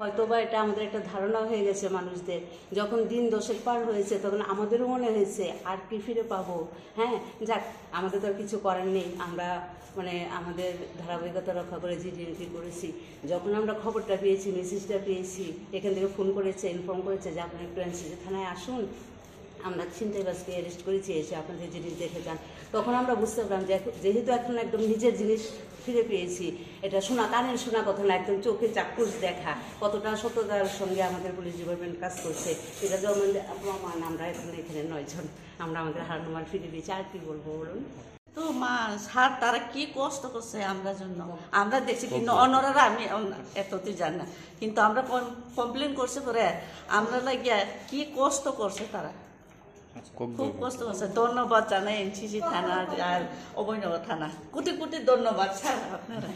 হয়তোবা এটা আমাদের একটা ধারণা হয়ে গেছে মানুষদের। যখন দিন দশেক পার হয়েছে তখন আমাদেরও মনে হয়েছে আর কি ফিরে পাবো। হ্যাঁ, যাক, আমাদের তো আর কিছু করার নেই। আমরা আমাদের ধারাবাহিকতা রক্ষা করে জিডি এন্ট্রি করেছি। যখন আমরা খবরটা পেয়েছি, মেসেজটা পেয়েছি, এখান থেকে ফোন করেছে, ইনফর্ম করেছে যে আপনার একটু এনসিসি থানায় আসুন, আমরা ছিনতাইবাজকে অ্যারেস্ট করেছি, এসে আপনাদের জিনিস দেখে যান। তখন আমরা বুঝতে পারলাম যে যেহেতু এখন একদম নিজের জিনিস ফিরে পেয়েছি, এটা শোনা কানের শোনা কথা না, একদম চোখে চাক্ষুষ দেখা কতটা সততার সঙ্গে আমাদের পুলিশ ডিপার্টমেন্ট কাজ করছে এটা যেমন প্রমাণ। আমরা এখানে 9 জন আমরা আমাদের হারনুমান ফিরে পেয়েছি। আর কি বলবো বলুন? তো মা স্যার তারা কি কষ্ট করছে আমরা জন্য আমরা দেখছি, কিন্তু অন্যরা আমি এতটি জানি না, কিন্তু আমরা কমপ্লেন করছে পরে আমরা লাগিয়া কি কষ্ট করছে তারা, খুব কষ্ট করছে। ধন্যবাদ জানাই এনসিসি থানা আর অভয়নগর থানা, কোটি কোটি ধন্যবাদ স্যার আপনারা।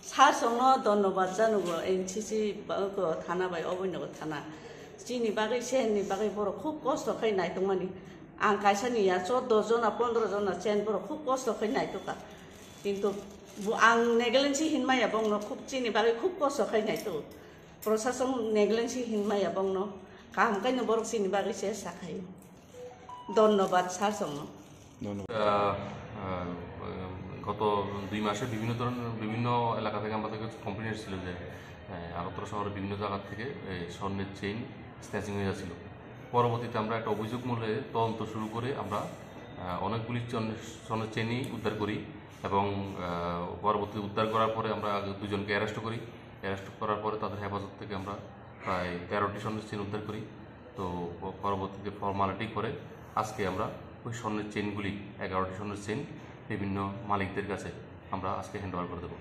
স্যার সঙ্গে ধন্যবাদ জানাবো এনসিসি থানা বাই অভয়নগর থানা চিনি বাগै सेननि बागै बर' খুব কষ্ট খাইनाय दं माने आं कायसानिया 14 जना 15 जना सेन बर' খুব কষ্ট খাইनाय दं কিন্তু आं नेग्लेन्सि हिनमाया बंनो খুব চিনি बागै খুব কষ্ট খাইनाय दं प्रशासन नेग्लेन्सि हिनमाया बंनो काम कायनो बर' চিনি बागै से साखाय। ধন্যবাদ স্যার সঙ্গে। গত 2 মাসে বিভিন্ন এলাকা থেকে আমাদের কাছে কমপ্লেন এসেছিল যে আগরতলা শহরের বিভিন্ন জায়গা থেকে স্বর্ণের চেইন স্ন্যাচিং হয়ে যাচ্ছিল। পরবর্তীতে আমরা একটা অভিযোগ মূলে তদন্ত শুরু করে আমরা অনেকগুলি স্বর্ণের চেইনই উদ্ধার করি এবং পরবর্তীতে উদ্ধার করার পরে আমরা 2 জনকে অ্যারেস্ট করি। অ্যারেস্ট করার পরে তাদের হেফাজত থেকে আমরা প্রায় 13টি স্বর্ণের চেইন উদ্ধার করি। তো পরবর্তীতে ফর্মালিটি করে আজকে আমরা ওই স্বর্ণের চেইনগুলি 11টি স্বর্ণের চেইন বিভিন্ন মালিকদের কাছে আমরা আজকে হ্যান্ড ওভার করে দেবো।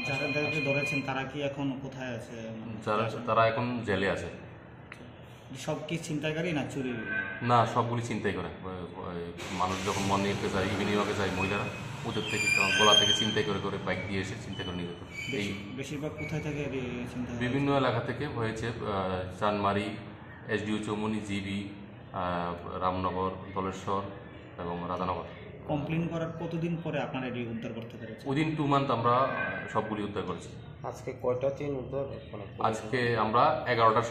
যারা ধরেছেন তারা কি এখন কোথায় আছে? তারা এখন জেলে আছে। সব কি ছিনতাইকারী না চুরি? না, সবগুলি চিন্তাই করে। মানুষ যখন মর্নিংকে যায়, ইভিনিং ওয়াকে যায়, মহিলারা ওদের থেকে গোলা থেকে চিন্তাই করে করে বাইক দিয়ে এসে চিন্তা করে নিয়ে যেত। এই বেশিরভাগ কোথায় থেকে বিভিন্ন এলাকা থেকে হয়েছে, চানমারি, এসডিও চৌমনি, জিবি, রামনগর, দলেশ্বর এবং রাধানগর। কমপ্লেন করার কতদিন পরে আপনারা এটি উদ্ধার করতে পেরেছেন? উইদিন 2 মান্থ আমরা সবগুলি উদ্ধার করেছি। আজকে কয়টা চেইন উদ্ধার? আজকে আমরা 11টা